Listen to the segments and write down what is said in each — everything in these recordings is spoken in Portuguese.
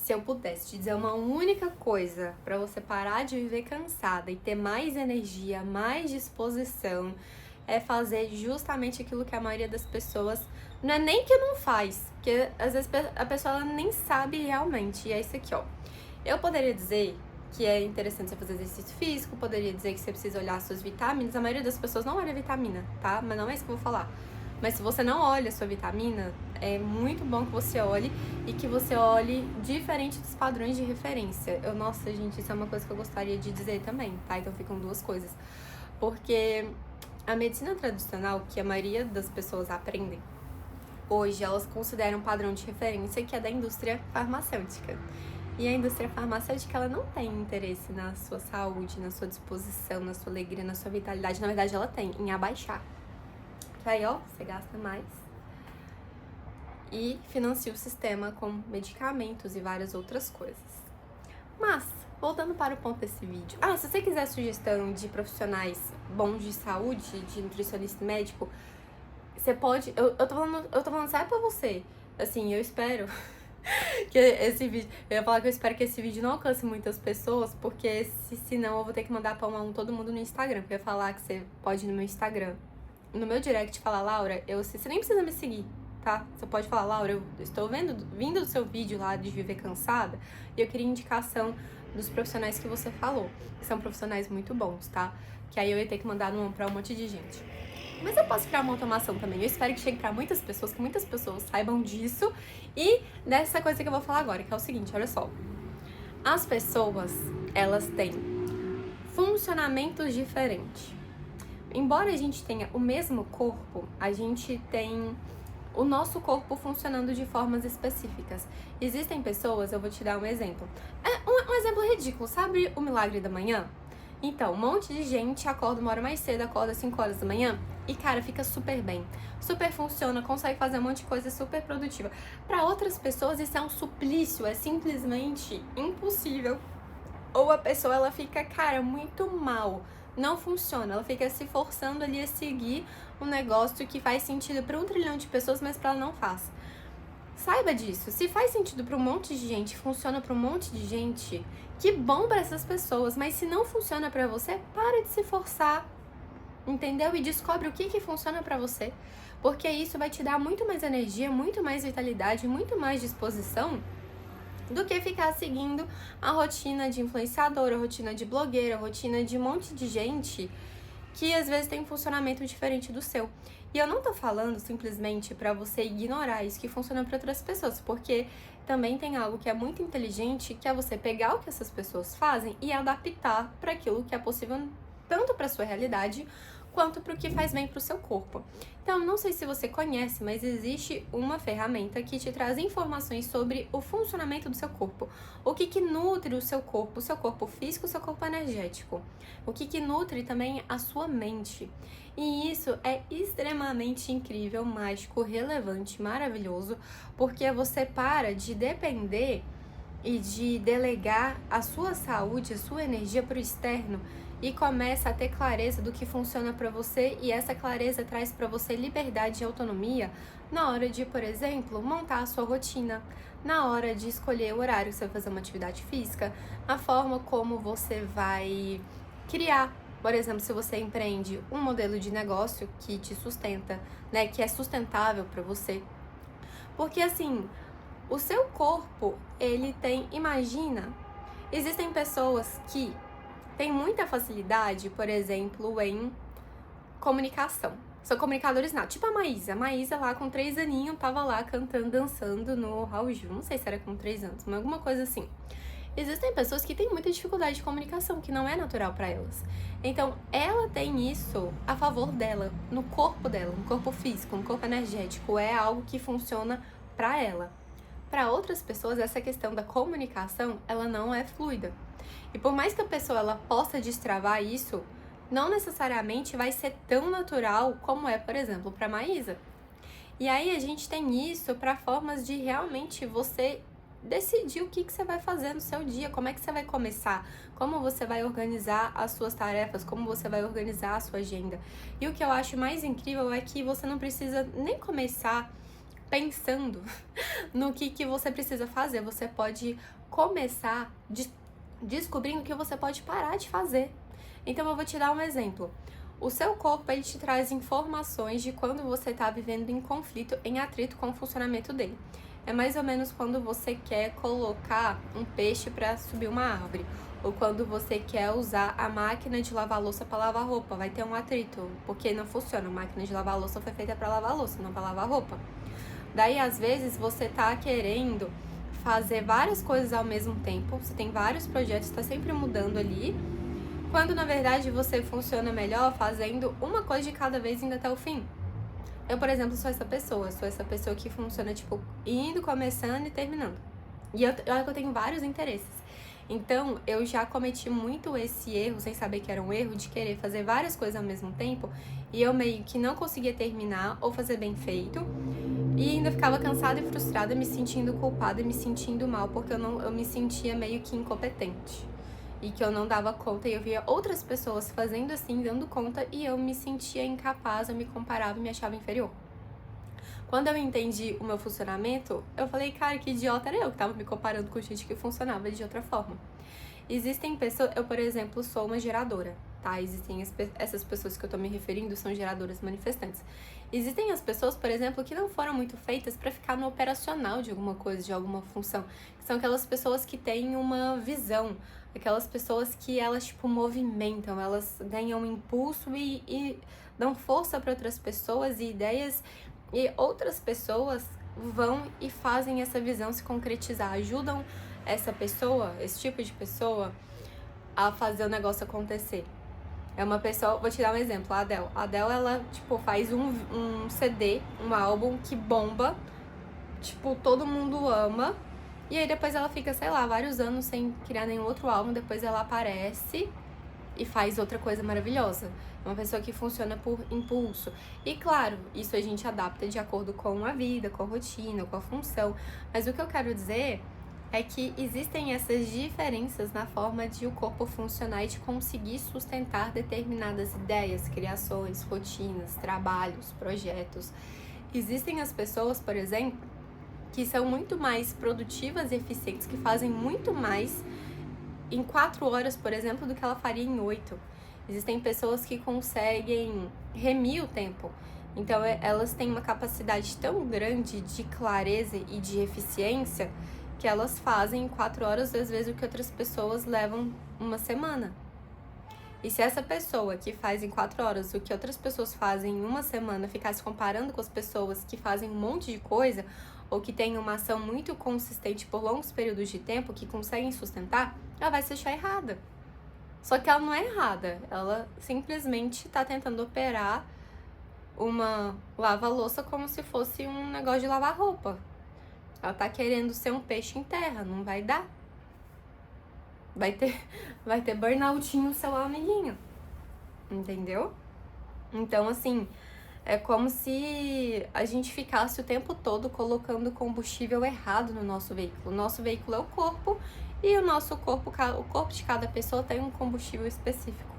se eu pudesse te dizer uma única coisa pra você parar de viver cansada e ter mais energia, mais disposição, é fazer justamente aquilo que a maioria das pessoas não é nem que não faz, porque às vezes a pessoa ela nem sabe realmente. E é isso aqui, ó. Eu poderia dizer que é interessante você fazer exercício físico, poderia dizer que você precisa olhar suas vitaminas. A maioria das pessoas não olha vitamina, tá? Mas não é isso que eu vou falar. Mas se você não olha a sua vitamina, é muito bom que você olhe e que você olhe diferente dos padrões de referência. Nossa, gente, isso é uma coisa que eu gostaria de dizer também, tá? Então ficam duas coisas. Porque a medicina tradicional, que a maioria das pessoas aprendem, hoje elas consideram um padrão de referência que é da indústria farmacêutica. E a indústria farmacêutica, ela não tem interesse na sua saúde, na sua disposição, na sua alegria, na sua vitalidade. Na verdade, ela tem em abaixar. Que aí, ó, você gasta mais e financia o sistema com medicamentos e várias outras coisas. Mas, voltando para o ponto desse vídeo. Se você quiser sugestão de profissionais bons de saúde, de nutricionista e médico, você pode... Eu tô falando sério pra você. Assim, eu espero que esse vídeo... Eu ia falar que eu espero que esse vídeo não alcance muitas pessoas, porque senão eu vou ter que mandar pra todo mundo no Instagram. Porque eu ia falar que você pode ir no meu Instagram, no meu direct, falar, Laura, você nem precisa me seguir, tá? Você pode falar, Laura, eu estou vindo do seu vídeo lá de viver cansada e eu queria indicação dos profissionais que você falou, que são profissionais muito bons, tá? Que aí eu ia ter que mandar pra um monte de gente. Mas eu posso criar uma automação também. Eu espero que chegue pra muitas pessoas, que muitas pessoas saibam disso e dessa coisa que eu vou falar agora, que é o seguinte, olha só. As pessoas, elas têm funcionamentos diferentes. Embora a gente tenha o mesmo corpo, a gente tem o nosso corpo funcionando de formas específicas. Existem pessoas, eu vou te dar um exemplo. Um exemplo ridículo, sabe o milagre da manhã? Então, um monte de gente acorda uma hora mais cedo, acorda às 5 horas da manhã e, cara, fica super bem. Super funciona, consegue fazer um monte de coisa super produtiva. Para outras pessoas isso é um suplício, é simplesmente impossível. Ou a pessoa, ela fica, cara, muito mal. Não funciona, ela fica se forçando ali a seguir um negócio que faz sentido para 1 trilhão de pessoas, mas para ela não faz. Saiba disso, se faz sentido para um monte de gente, funciona para um monte de gente, que bom para essas pessoas, mas se não funciona para você, para de se forçar, entendeu? E descobre o que funciona para você, porque isso vai te dar muito mais energia, muito mais vitalidade, muito mais disposição do que ficar seguindo a rotina de influenciador, a rotina de blogueira, a rotina de um monte de gente que às vezes tem um funcionamento diferente do seu. E eu não tô falando simplesmente pra você ignorar isso que funciona pra outras pessoas, porque também tem algo que é muito inteligente, que é você pegar o que essas pessoas fazem e adaptar para aquilo que é possível tanto pra sua realidade quanto para o que faz bem para o seu corpo. Então, não sei se você conhece, mas existe uma ferramenta que te traz informações sobre o funcionamento do seu corpo. O que nutre o seu corpo físico, o seu corpo energético. O que nutre também a sua mente. E isso é extremamente incrível, mágico, relevante, maravilhoso, porque você para de depender e de delegar a sua saúde, a sua energia para o externo e começa a ter clareza do que funciona para você, e essa clareza traz para você liberdade e autonomia na hora de, por exemplo, montar a sua rotina, na hora de escolher o horário que você vai fazer uma atividade física, a forma como você vai criar. Por exemplo, se você empreende um modelo de negócio que te sustenta, né, que é sustentável para você. Porque assim, o seu corpo, ele tem, imagina, existem pessoas que têm muita facilidade, por exemplo, em comunicação. São comunicadores natos, tipo a Maísa. A Maísa lá com 3 aninhos tava lá cantando, dançando no Raul Gil. Não sei se era com 3 anos, mas alguma coisa assim. Existem pessoas que têm muita dificuldade de comunicação, que não é natural para elas. Então, ela tem isso a favor dela, no corpo dela, no corpo físico, no corpo energético. É algo que funciona para ela. Para outras pessoas, essa questão da comunicação, ela não é fluida. E por mais que a pessoa ela possa destravar isso, não necessariamente vai ser tão natural como é, por exemplo, para Maísa. E aí a gente tem isso para formas de realmente você decidir o que você vai fazer no seu dia, como é que você vai começar, como você vai organizar as suas tarefas, como você vai organizar a sua agenda. E o que eu acho mais incrível é que você não precisa nem começar pensando no que você precisa fazer. Você pode começar descobrindo que você pode parar de fazer. Então eu vou te dar um exemplo. O seu corpo, ele te traz informações de quando você está vivendo em conflito, em atrito com o funcionamento dele. É mais ou menos quando você quer colocar um peixe para subir uma árvore, ou quando você quer usar a máquina de lavar louça para lavar roupa. Vai ter um atrito, porque não funciona. A máquina de lavar louça foi feita para lavar louça, não para lavar roupa. Daí, às vezes, você tá querendo fazer várias coisas ao mesmo tempo, você tem vários projetos, está sempre mudando ali, quando na verdade você funciona melhor fazendo uma coisa de cada vez indo até o fim. Eu, por exemplo, sou essa pessoa que funciona, tipo, indo, começando e terminando. E olha que eu tenho vários interesses. Então, eu já cometi muito esse erro, sem saber que era um erro, de querer fazer várias coisas ao mesmo tempo, e eu meio que não conseguia terminar ou fazer bem feito, e ainda ficava cansada e frustrada, me sentindo culpada e me sentindo mal, porque eu me sentia meio que incompetente. E que eu não dava conta, e eu via outras pessoas fazendo assim, dando conta, e eu me sentia incapaz, eu me comparava e me achava inferior. Quando eu entendi o meu funcionamento, eu falei, cara, que idiota era eu que tava me comparando com gente que funcionava de outra forma. Existem pessoas, eu, por exemplo, sou uma geradora, tá? Existem essas pessoas que eu tô me referindo, são geradoras manifestantes. Existem as pessoas, por exemplo, que não foram muito feitas para ficar no operacional de alguma coisa, de alguma função. Que são aquelas pessoas que têm uma visão, aquelas pessoas que elas, tipo, movimentam, elas ganham impulso e dão força para outras pessoas e ideias, e outras pessoas vão e fazem essa visão se concretizar, ajudam essa pessoa, esse tipo de pessoa, a fazer o negócio acontecer. É uma pessoa, vou te dar um exemplo, a Adele. A Adele, ela, tipo, faz um CD, um álbum que bomba, tipo, todo mundo ama, e aí depois ela fica, sei lá, vários anos sem criar nenhum outro álbum, depois ela aparece e faz outra coisa maravilhosa. É uma pessoa que funciona por impulso. E claro, isso a gente adapta de acordo com a vida, com a rotina, com a função. Mas o que eu quero dizer é que existem essas diferenças na forma de o corpo funcionar e de conseguir sustentar determinadas ideias, criações, rotinas, trabalhos, projetos. Existem as pessoas, por exemplo, que são muito mais produtivas e eficientes, que fazem muito mais em 4 horas, por exemplo, do que ela faria em 8. Existem pessoas que conseguem remir o tempo. Então, elas têm uma capacidade tão grande de clareza e de eficiência que elas fazem em 4 horas, às vezes, o que outras pessoas levam uma semana. E se essa pessoa que faz em 4 horas o que outras pessoas fazem em uma semana ficasse comparando com as pessoas que fazem um monte de coisa, ou que têm uma ação muito consistente por longos períodos de tempo, que conseguem sustentar, ela vai se achar errada. Só que ela não é errada, ela simplesmente está tentando operar uma lava-louça como se fosse um negócio de lavar roupa. Ela tá querendo ser um peixe em terra, não vai dar. Vai ter burnoutinho no seu amiguinho. Entendeu? Então, assim, é como se a gente ficasse o tempo todo colocando combustível errado no nosso veículo. O nosso veículo é o corpo, e o corpo de cada pessoa tem um combustível específico.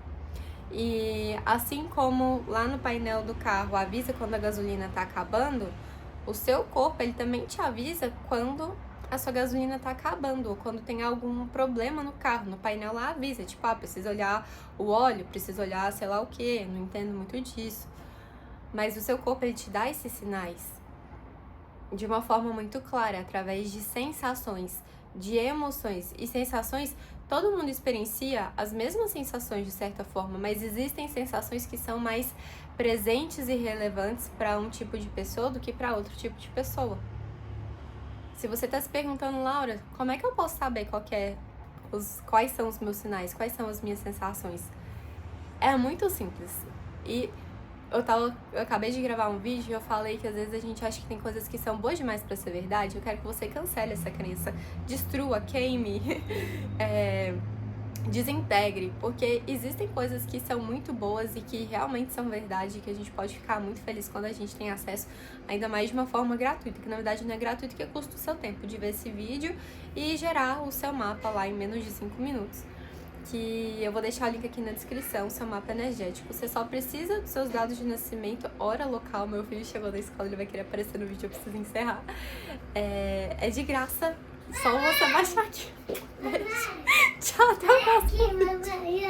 E assim como lá no painel do carro avisa quando a gasolina tá acabando, o seu corpo, ele também te avisa quando a sua gasolina tá acabando, ou quando tem algum problema no carro. No painel lá avisa, tipo, precisa olhar o óleo, precisa olhar sei lá o que, não entendo muito disso. Mas o seu corpo, ele te dá esses sinais de uma forma muito clara, através de sensações, de emoções. E sensações, todo mundo experiencia as mesmas sensações de certa forma, mas existem sensações que são mais presentes e relevantes para um tipo de pessoa do que para outro tipo de pessoa. Se você está se perguntando, Laura, como é que eu posso saber quais são os meus sinais, quais são as minhas sensações? É muito simples. E eu acabei de gravar um vídeo e eu falei que às vezes a gente acha que tem coisas que são boas demais pra ser verdade. Eu quero que você cancele essa crença, destrua, queime, desintegre, porque existem coisas que são muito boas e que realmente são verdade, que a gente pode ficar muito feliz quando a gente tem acesso, ainda mais de uma forma gratuita, que na verdade não é gratuito, que custa o seu tempo de ver esse vídeo e gerar o seu mapa lá em menos de 5 minutos. que eu vou deixar o link aqui na descrição, seu mapa energético. Você só precisa dos seus dados de nascimento, hora, local. Meu filho chegou da escola, ele vai querer aparecer no vídeo, eu preciso encerrar. É de graça, só você baixar aqui. Tchau, até o próximo vídeo.